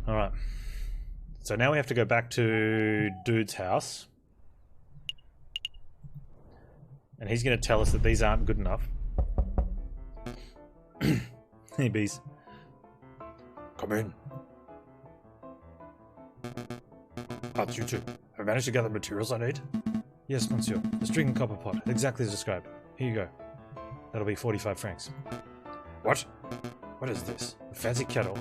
Alright. So now we have to go back to Dude's house. And he's going to tell us that these aren't good enough. Hey, bees. Come in. You two. Have you managed to gather materials I need? Yes, monsieur. The string and copper pot. Exactly as described. Here you go. That'll be 45 francs. What? What is this? A fancy kettle.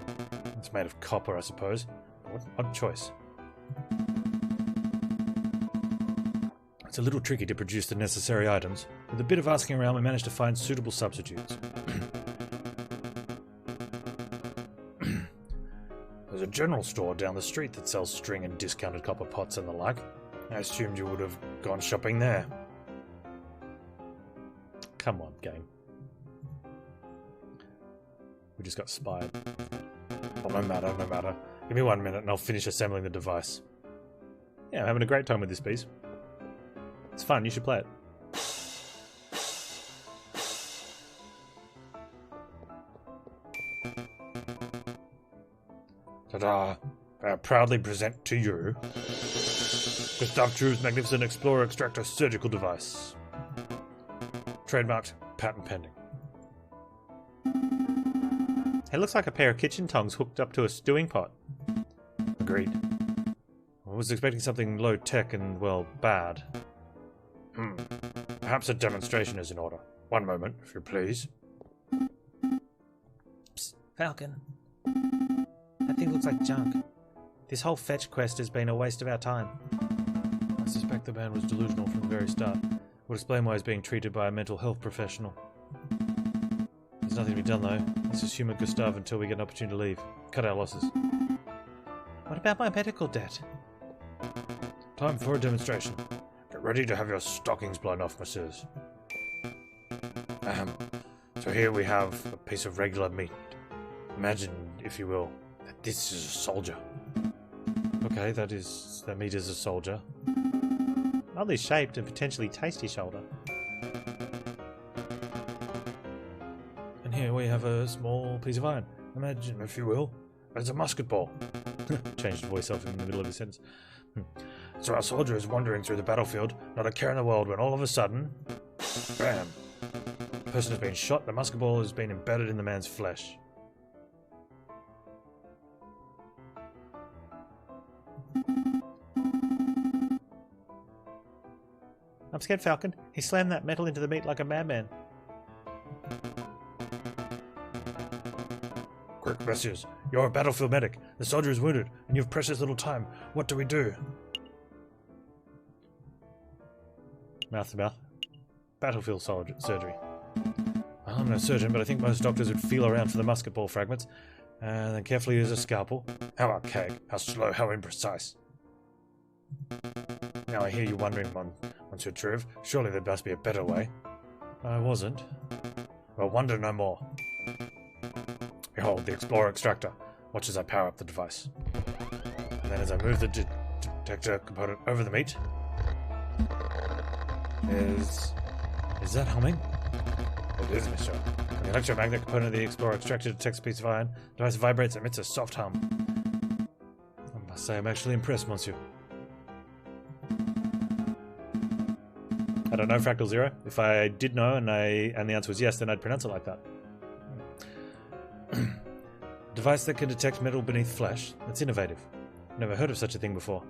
It's made of copper, I suppose. What an odd choice. It's a little tricky to produce the necessary items. With a bit of asking around, we managed to find suitable substitutes. There's a general store down the street that sells string and discounted copper pots and the like. I assumed you would have gone shopping there. Come on, game. We just got spied. Oh, no matter, no matter. Give me 1 minute and I'll finish assembling the device. Yeah, I'm having a great time with this piece. It's fun, you should play it. Ta-da! I proudly present to you Gustave True's magnificent Explorer Extractor surgical device. Trademarked, patent pending. It looks like a pair of kitchen tongs hooked up to a stewing pot. Agreed. I was expecting something low-tech and, well, bad. Perhaps a demonstration is in order. 1 moment, if you please. Psst, Falcon. That thing looks like junk. This whole fetch quest has been a waste of our time. I suspect the man was delusional from the very start. Would explain why he's being treated by a mental health professional. There's nothing to be done though. Let's just humour Gustave until we get an opportunity to leave. Cut our losses. What about my medical debt? Time for a demonstration. Get ready to have your stockings blown off, messieurs. So here we have a piece of regular meat. Imagine, if you will, that this is a soldier. Okay, that meat is a soldier. Oddly shaped and potentially tasty shoulder. And here we have a small piece of iron. Imagine, if you will, as a musket ball. Changed voice off in the middle of his sentence. So our soldier is wandering through the battlefield, not a care in the world, when all of a sudden, bam! The person has been shot, the musket ball has been embedded in the man's flesh. I'm scared, Falcon. He slammed that metal into the meat like a madman. Quick, messieurs. You're a battlefield medic. The soldier is wounded, and you have precious little time. What do we do? Mouth to mouth. Battlefield surgery. Well, I'm no surgeon, but I think most doctors would feel around for the musket ball fragments, and then carefully use a scalpel. How archaic, how slow, how imprecise. Now I hear you wondering, Monsieur Truve, surely there must be a better way. I wasn't. Well, wonder no more. Behold, the Explorer Extractor. Watch as I power up the device. And then as I move the detector component over the meat... Is that humming? It is, monsieur. When the electromagnet component of the Explorer Extractor detects a piece of iron, the device vibrates and emits a soft hum. I must say I'm actually impressed, monsieur. I don't know Fractal Zero. If I did know and the answer was yes, then I'd pronounce it like that. Device that can detect metal beneath flesh. That's innovative. Never heard of such a thing before.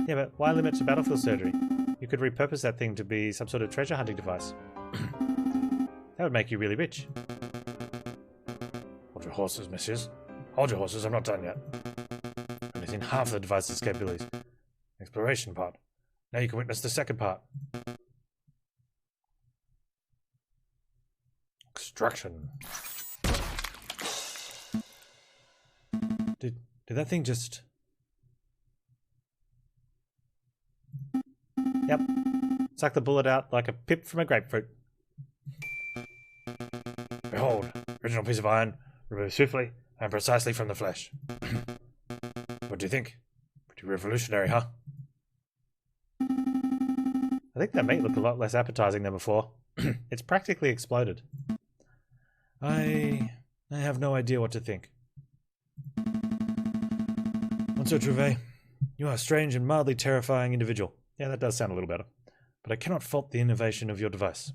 Yeah, but why limit to battlefield surgery? You could repurpose that thing to be some sort of treasure hunting device. That would make you really rich. Hold your horses, messieurs. Hold your horses, I'm not done yet. Only seen half the device's capabilities. Exploration part. Now you can witness the second part. Extraction. Did that thing just... Yep. Suck the bullet out like a pip from a grapefruit. Behold, original piece of iron, removed swiftly and precisely from the flesh. What do you think? Pretty revolutionary, huh? I think that meat looked a lot less appetizing than before. It's practically exploded. I have no idea what to think. Monsieur Trouvé, you are a strange and mildly terrifying individual. Yeah, that does sound a little better. But I cannot fault the innovation of your device.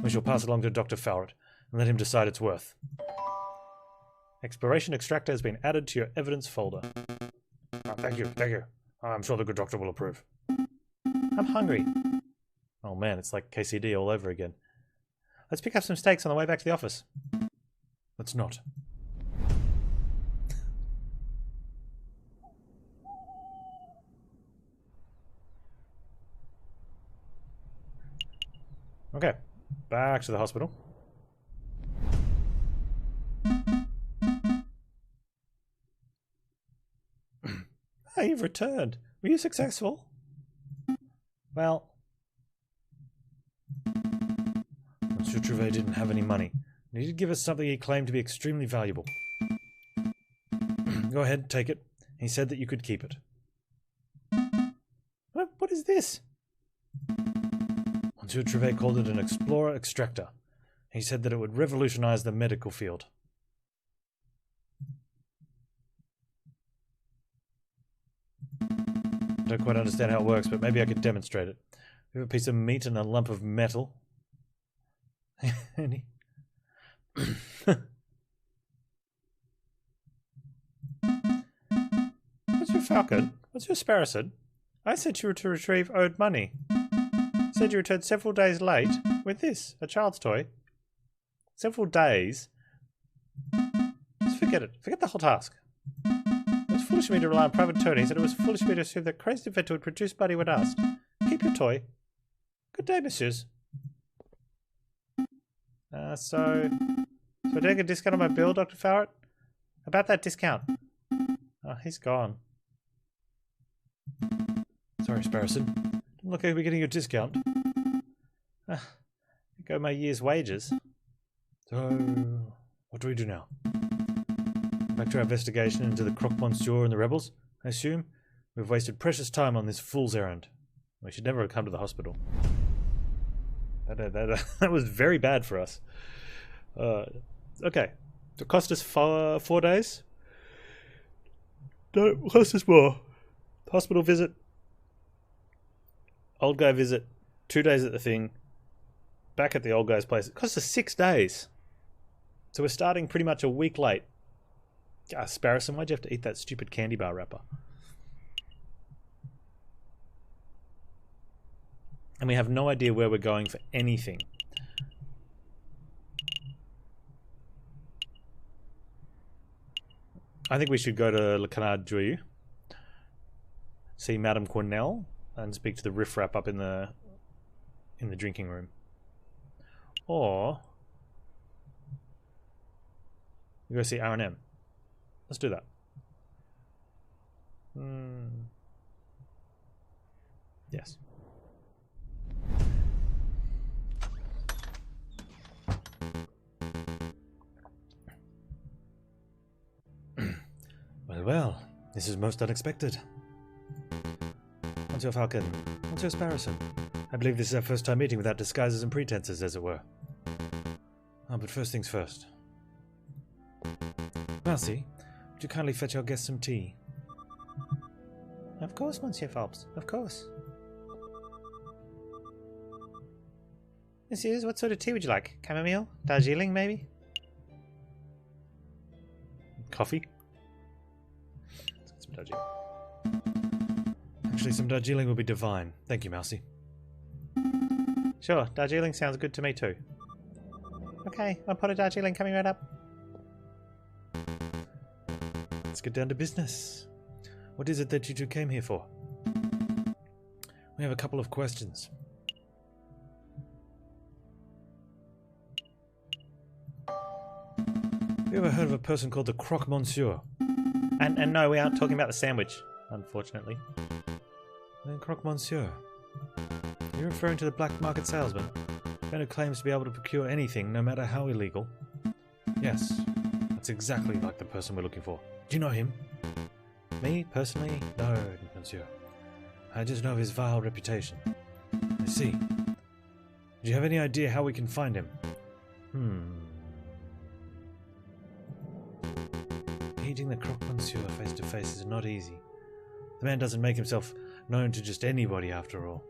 We shall pass it along to Dr. Fowler and let him decide its worth. Exploration extractor has been added to your evidence folder. Oh, thank you. I'm sure the good doctor will approve. I'm hungry. Oh man, it's like KCD all over again. Let's pick up some steaks on the way back to the office. Let's not. Okay, back to the hospital. Ah, you've returned. Were you successful? Well, Monsieur Trouvé didn't have any money. He did give us something he claimed to be extremely valuable. Go ahead, take it. He said that you could keep it. what is this? Monsieur Trouvé called it an explorer extractor. He said that it would revolutionize the medical field. I don't quite understand how it works, but maybe I could demonstrate it. We have a piece of meat and a lump of metal. What's your Falcon? What's your Sparrowson? I said you were to retrieve owed money. Said you returned several days late with this, a child's toy. Several days? Just forget it. Forget the whole task. It was foolish of me to rely on private attorneys, and it was foolish of me to assume that crazy inventor would produce money when asked. Keep your toy. Good day, messieurs. So we're doing a discount on my bill, Dr. Fowler? About that discount. Oh, he's gone. Sorry, Sparrowson. Didn't look like we're getting a discount. There go my year's wages. So, what do we do now? Back to our investigation into the Croque Monsieur and the rebels, I assume? We've wasted precious time on this fool's errand. We should never have come to the hospital. That was very bad for us. Okay. It cost us 4 days? No, it cost us more. Hospital visit. Old guy visit. 2 days at the thing. Back at the old guy's place. It cost us 6 days. So we're starting pretty much a week late. Sparrowson, why'd you have to eat that stupid candy bar wrapper? And we have no idea where we're going for anything. I think we should go to Le Canard Joyeux, see Madame Cornell, and speak to the riffraff up in the drinking room. Or we go see R&M. Let's do that. Yes. Well, this is most unexpected. Monsieur Falcon, Monsieur Sparrowson. I believe this is our first time meeting without disguises and pretenses, as it were. Oh, but first things first. Marcy, would you kindly fetch our guest some tea? Of course, Monsieur Phelps, of course. Messieurs, what sort of tea would you like? Chamomile? Darjeeling, maybe? Coffee? Let's get some Darjeeling. Actually, some Darjeeling would be divine. Thank you, Mousy. Sure, Darjeeling sounds good to me too. Okay, one pot of Darjeeling coming right up. Let's get down to business. What is it that you two came here for? We have a couple of questions. Have you ever heard of a person called the Croque Monsieur? And no, we aren't talking about the sandwich, unfortunately. The Croque Monsieur. You're referring to the black market salesman, the man who claims to be able to procure anything, no matter how illegal? Yes, that's exactly like the person we're looking for. Do you know him? Me, personally? No, Monsieur. I just know of his vile reputation. I see. Do you have any idea how we can find him? Meeting the croque monsieur face to face is not easy. The man doesn't make himself known to just anybody after all.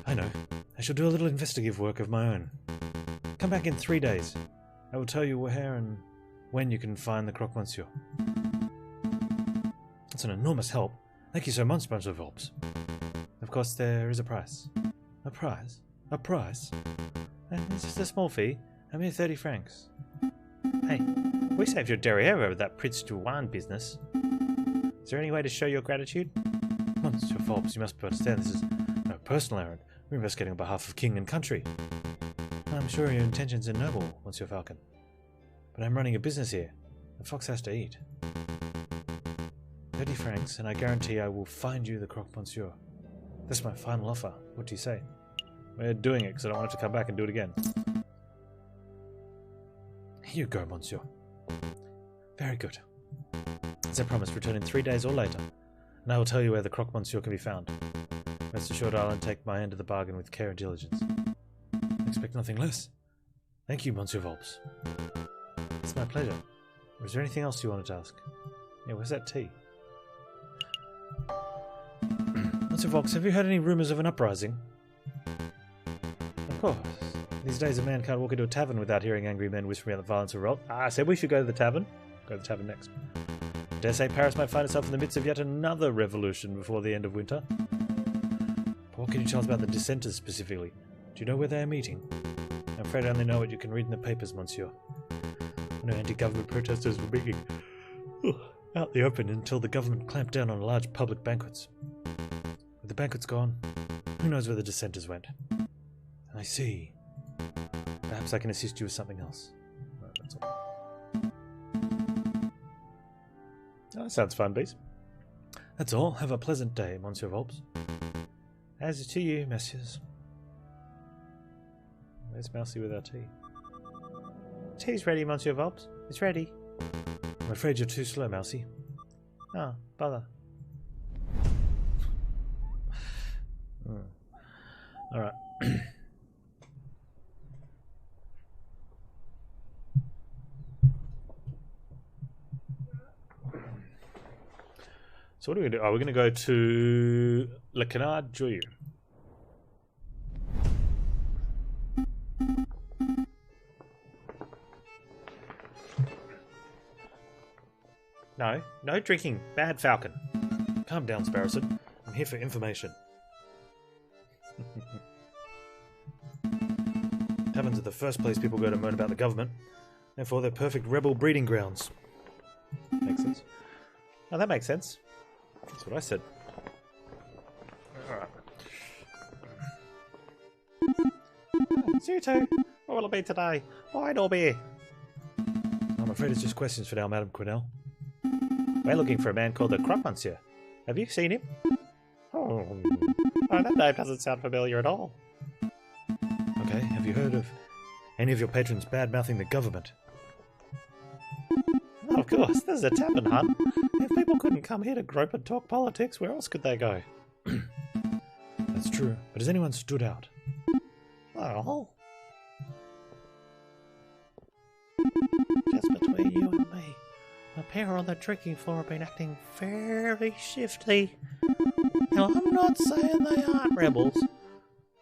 I know. I shall do a little investigative work of my own. Come back in 3 days. I will tell you where and when you can find the croque monsieur. That's an enormous help. Thank you so much, Monsieur Volps. Of course, there is a price. A price? A price? It's just a small fee. A mere 30 francs. Hey, we saved your derriere over that Prince de Wine business. Is there any way to show your gratitude? Monsieur Volps, you must understand this is no personal errand. We're investigating on behalf of king and country. I'm sure your intentions are noble, Monsieur Falcon. But I'm running a business here. The fox has to eat. 30 francs, and I guarantee I will find you the croque monsieur. That's my final offer. What do you say? We're doing it because I don't want to come back and do it again. Here you go, monsieur. Very good. As I promised, return in 3 days or later, and I will tell you where the croque monsieur can be found. Rest assured I'll take my end of the bargain with care and diligence. Expect nothing less. Thank you, Monsieur Volps. It's my pleasure. Was there anything else you wanted to ask? Yeah, where's that tea? Monsieur Volps, have you heard any rumours of an uprising? Of course. These days a man can't walk into a tavern without hearing angry men whispering about the violence of revolt. I said we should go to the tavern. Go to the tavern next. I dare say Paris might find itself in the midst of yet another revolution before the end of winter. But what can you tell us about the dissenters specifically? Do you know where they are meeting? I'm afraid I only know what you can read in the papers, monsieur. I know anti-government protesters were meeting out the open until the government clamped down on large public banquets. With the banquets gone, who knows where the dissenters went? I see. Perhaps I can assist you with something else. No, that's all. Oh, that sounds fun, Beast. That's all. Have a pleasant day, Monsieur Volps. As to you, messieurs. Where's Mousy with our tea? Tea's ready, Monsieur Volps. It's ready. I'm afraid you're too slow, Mousy. Oh, bother. Alright. So what are we going to do? Oh, we're going to go to Le Canard Joyeux. No, no drinking. Bad Falcon. Calm down, Sparrowson. I'm here for information. Taverns are the first place people go to moan about the government. Therefore, they're perfect rebel breeding grounds. Makes sense. Oh, that makes sense. That's what I said. Alright. You two. What will it be today? Wine or beer? I'm afraid it's just questions for now, Madame Quinnell. We're looking for a man called the Croque Monsieur. Have you seen him? Oh, that name doesn't sound familiar at all. Okay, have you heard of any of your patrons bad-mouthing the government? Oh, of course, there's a tavern hunt. If people couldn't come here to grope and talk politics, where else could they go? That's true, but has anyone stood out? Oh. Just between you and me, the pair on the drinking floor have been acting very shifty. Now, I'm not saying they aren't rebels,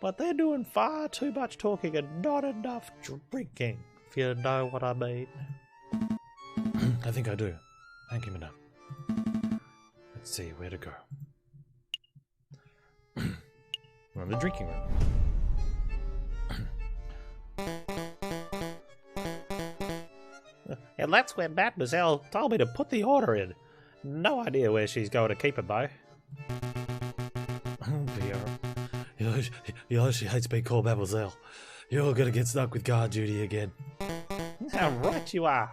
but they're doing far too much talking and not enough drinking, if you know what I mean. I think I do. Thank you, madame. Let's see, where to go. We're in the drinking room. And that's when Mademoiselle told me to put the order in. No idea where she's going to keep it, though. Oh, Pierre. You know she hates being called Mademoiselle. You're gonna get stuck with guard duty again. How right you are.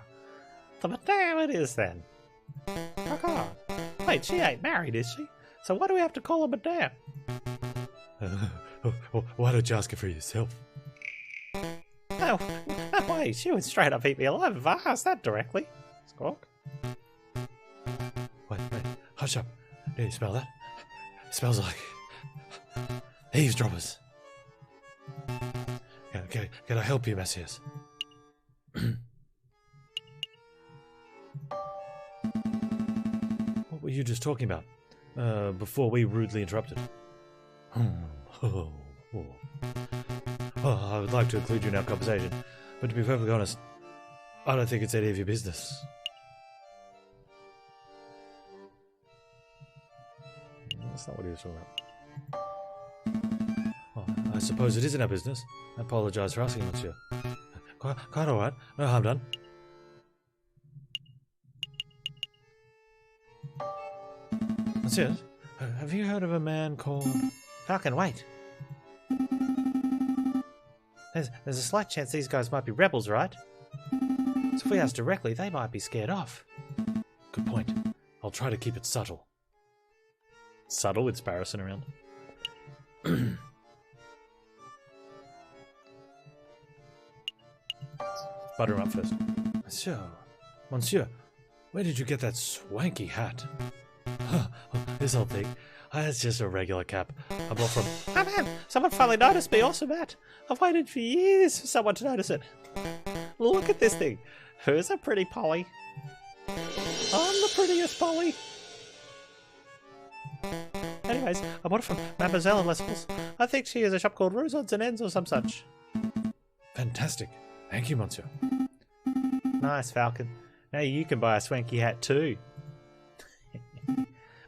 The madame it is, then. Rock on. Wait, she ain't married, is she? So why do we have to call her madame? Why don't you ask her for yourself? No way, she would straight up eat me alive if I asked that directly. Squawk. Wait, hush up. Do you smell that? It smells like eavesdroppers. Can I help you, messieurs? were you just talking about? Before we rudely interrupted. I would like to include you in our conversation, but to be perfectly honest, I don't think it's any of your business. That's not what he was talking about. Well, I suppose it isn't our business. I apologise for asking, monsieur. Quite alright. No harm done. Monsieur, have you heard of a man called... Falcon, wait. There's a slight chance these guys might be rebels, right? So if we ask directly, they might be scared off. Good point. I'll try to keep it subtle. Subtle with Sparrowson around. Butter him up first. Monsieur, where did you get that swanky hat? Huh, this old thing. It's just a regular cap I bought from... Oh man, someone finally noticed me. Awesome, Matt. I've waited for years for someone to notice it. Look at this thing. Who's a pretty Polly? I'm the prettiest Polly. Anyways, I bought it from Mademoiselle in Lesbos. I think she has a shop called Rose Odds and Ends or some such. Fantastic. Thank you, monsieur. Nice, Falcon. Now you can buy a swanky hat too.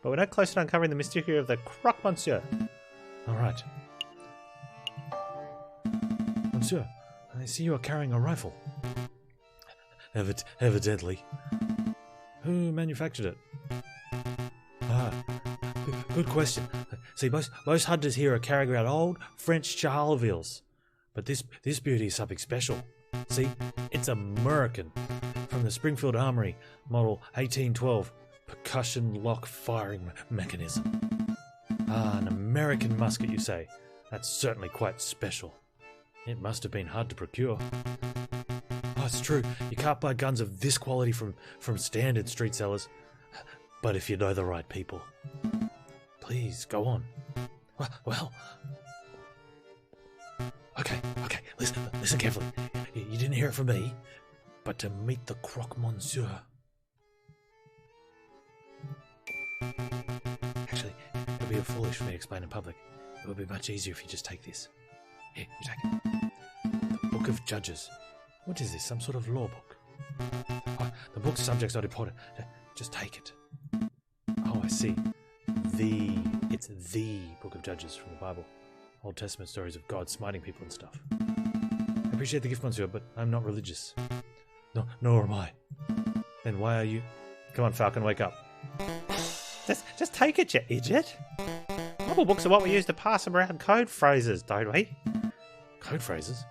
But we're not close to uncovering the mystery of the croque monsieur. Alright. Monsieur, I see you are carrying a rifle. Evidently. Who manufactured it? Good question. See, most hunters here are carrying around old French Charlevilles. But this beauty is something special. See, it's American. From the Springfield Armory, model 1812. Percussion lock firing mechanism. An American musket, you say? That's certainly quite special. It must have been hard to procure. Oh, it's true. You can't buy guns of this quality from standard street sellers. But if you know the right people. Please, go on. Well. Okay. Listen carefully. You didn't hear it from me. But to meet the croque monsieur... Actually, it would be foolish for me to explain in public. It would be much easier if you just take this. Here, you take it. The Book of Judges. What is this, some sort of law book? Oh, the book's subject's not important. Just take it. Oh, I see. It's the Book of Judges from the Bible. Old Testament stories of God smiting people and stuff. I appreciate the gift, monsieur, but I'm not religious. No, nor am I. Then why are you... Come on, Falcon, wake up. Just take it, you idiot. Bible books are what we use to pass around code phrases, don't we? Code phrases?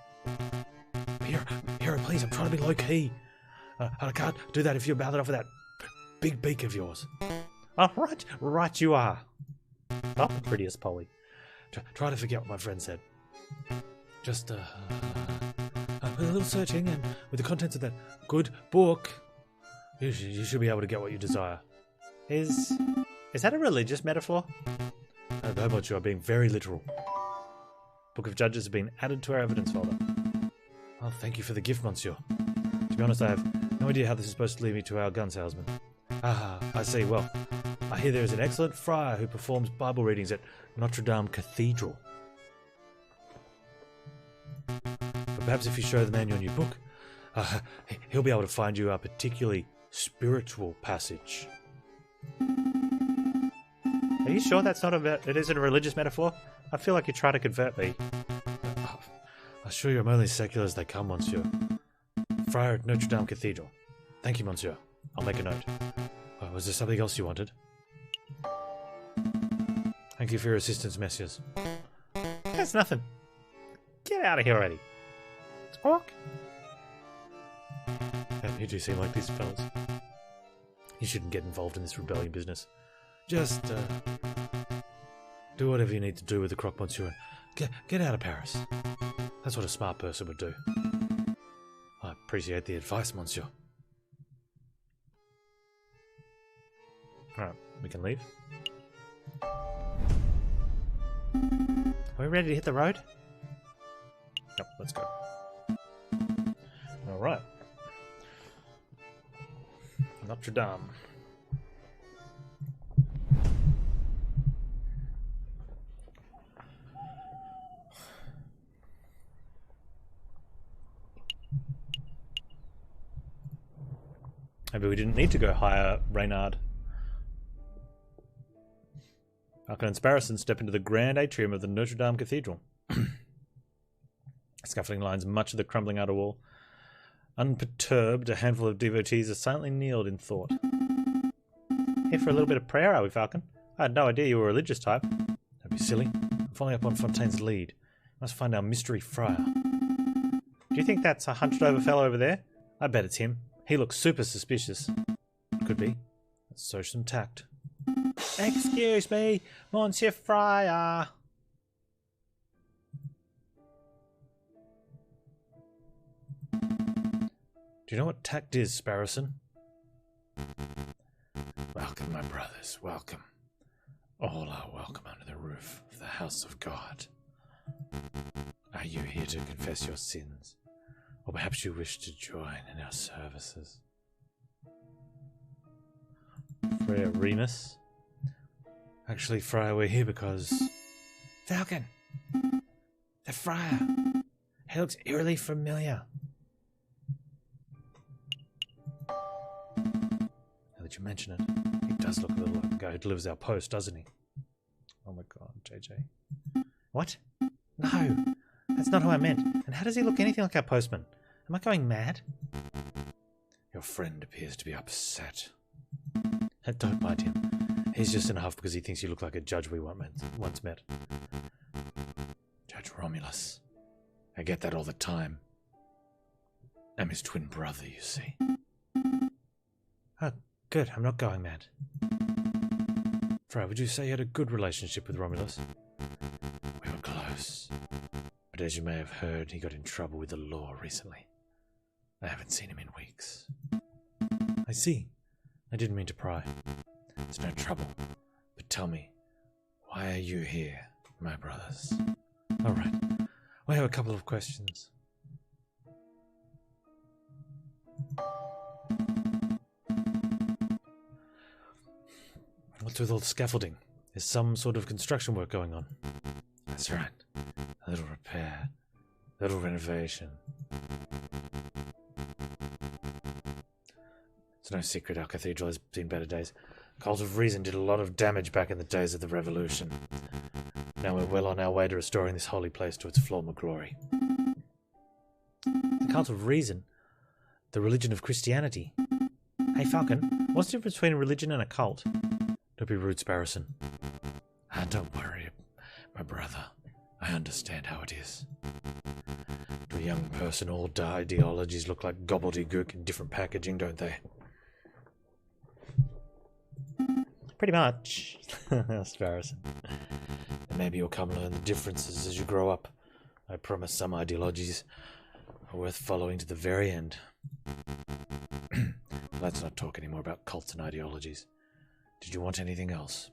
Here, please, I'm trying to be low-key. I can't do that if you're mouthing off with that big beak of yours. Oh, right you are. Not the prettiest Polly. Try to forget what my friend said. Just a little searching, and with the contents of that good book, you should be able to get what you desire. Is that a religious metaphor? No, but you are being very literal. Book of Judges has been added to our evidence folder. Oh, thank you for the gift, monsieur. To be honest, I have no idea how this is supposed to lead me to our gun salesman. Ah, I see. Well, I hear there is an excellent friar who performs Bible readings at Notre Dame Cathedral. But perhaps if you show the man your new book, he'll be able to find you a particularly spiritual passage. Are you sure that's not it isn't a religious metaphor? I feel like you're trying to convert me. I assure you I'm only as secular as they come, monsieur. Friar at Notre Dame Cathedral. Thank you, monsieur. I'll make a note. Was there something else you wanted? Thank you for your assistance, messieurs. That's nothing. Get out of here already. Squawk. You do seem like these fellas. You shouldn't get involved in this rebellion business. Just, do whatever you need to do with the croque monsieur and get out of Paris. That's what a smart person would do. I appreciate the advice, monsieur. Alright, we can leave. Are we ready to hit the road? Yep, let's go. Alright. Notre Dame. Maybe we didn't need to go hire Reynard. Falcon and Sparrowson step into the grand atrium of the Notre Dame Cathedral. Scuffling lines much of the crumbling outer wall. Unperturbed, a handful of devotees are silently kneeled in thought. Here for a little bit of prayer, are we, Falcon? I had no idea you were a religious type. Don't be silly. I'm following up on Fontaine's lead. Must find our mystery friar. Do you think that's a hunched-over fellow over there? I bet it's him. He looks super suspicious. Could be. Let's show some tact. Excuse me, Monsieur Friar. Do you know what tact is, Sparrowson? Welcome, my brothers, welcome. All are welcome under the roof of the house of God. Are you here to confess your sins? Or perhaps you wish to join in our services? Friar Remus? Actually, Friar, we're here because... Falcon! The friar! He looks eerily familiar. Now that you mention it, he does look a little like the guy who delivers our post, doesn't he? Oh my god, JJ. What? No, that's not who I meant. And how does he look anything like our postman? Am I going mad? Your friend appears to be upset. Don't mind him. He's just in a huff because he thinks you look like a judge we once met. Judge Romulus. I get that all the time. I'm his twin brother, you see. Oh, good. I'm not going mad. Friar, would you say you had a good relationship with Romulus? We were close. But as you may have heard, he got in trouble with the law recently. I haven't seen him in weeks. I see. I didn't mean to pry. It's no trouble. But tell me, why are you here, my brothers? All right. We have a couple of questions. What's with all the scaffolding? Is some sort of construction work going on? That's right. A little repair. A little renovation. It's no secret our cathedral has seen better days. Cult of Reason did a lot of damage back in the days of the Revolution. Now we're well on our way to restoring this holy place to its former glory. The Cult of Reason? The religion of Christianity? Hey Falcon, what's the difference between a religion and a cult? Don't be rude, Sparrowson. Ah, don't worry, my brother. I understand how it is. To a young person, all ideologies look like gobbledygook in different packaging, don't they? Pretty much. Sparrowson. And maybe you'll come learn the differences as you grow up. I promise some ideologies are worth following to the very end. Let's not talk anymore about cults and ideologies. Did you want anything else?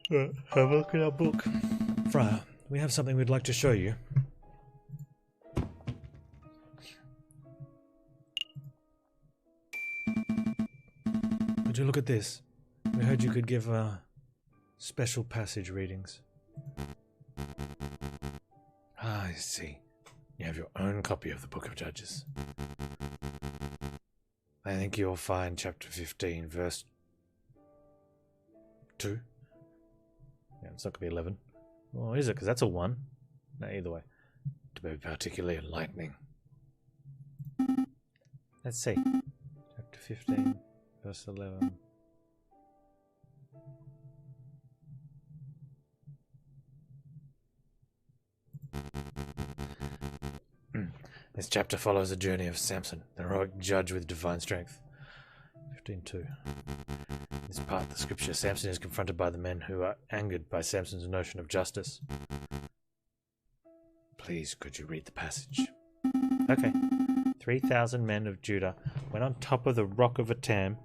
Have a look at our book. Friar, we have something we'd like to show you. Would you look at this? We heard you could give special passage readings. Ah, I see. You have your own copy of the Book of Judges. I think you'll find chapter 15, verse 2. Yeah, it's not going to be 11. Or is it? Because that's a 1. No, either way. To be particularly enlightening. Let's see. Chapter 15, verse 11. This chapter follows the journey of Samson, the heroic judge with divine strength. 15:2. In this part of the scripture, Samson is confronted by the men who are angered by Samson's notion of justice. Please, could you read the passage? Okay. 3,000 men of Judah went on top of the rock of Etam.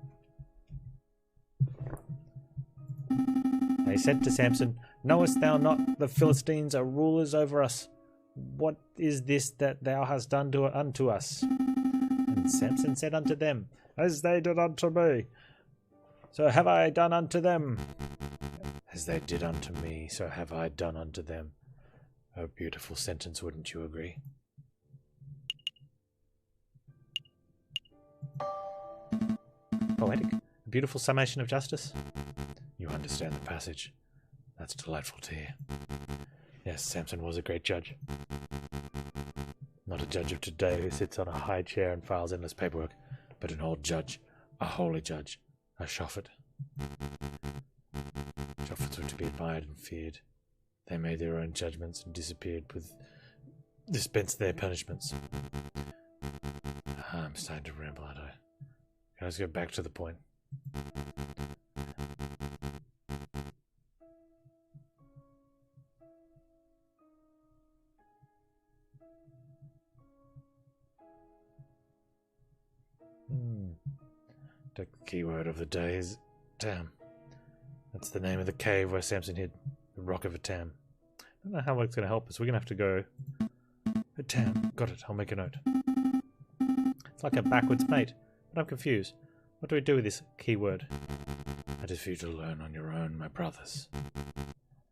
They said to Samson, "Knowest thou not the Philistines are rulers over us? What is this that thou hast done unto us?" And Samson said unto them, "As they did unto me, so have I done unto them." As they did unto me, so have I done unto them. A beautiful sentence, wouldn't you agree? poetic. A beautiful summation of justice. You understand the passage. That's delightful to hear. Yes, Samson was a great judge. Not a judge of today who sits on a high chair and files endless paperwork, but an old judge, a holy judge, a Shofet. Shofets were to be admired and feared. They made their own judgments and dispensed their punishments. I'm starting to ramble, aren't I? Can I just go back to the point? The keyword of the day is Tam. That's the name of the cave where Samson hid the rock of a Tam. I don't know how it's going to help us. We're going to have to go... A Tam. Got it. I'll make a note. It's like a backwards mate, but I'm confused. What do we do with this keyword? That is for you to learn on your own, my brothers.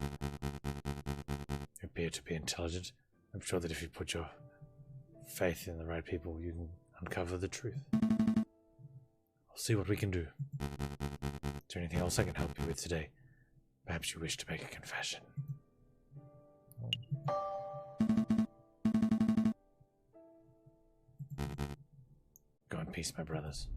You appear to be intelligent. I'm sure that if you put your faith in the right people, you can uncover the truth. I'll see what we can do. Is there anything else I can help you with today? Perhaps you wish to make a confession. Go in peace, my brothers.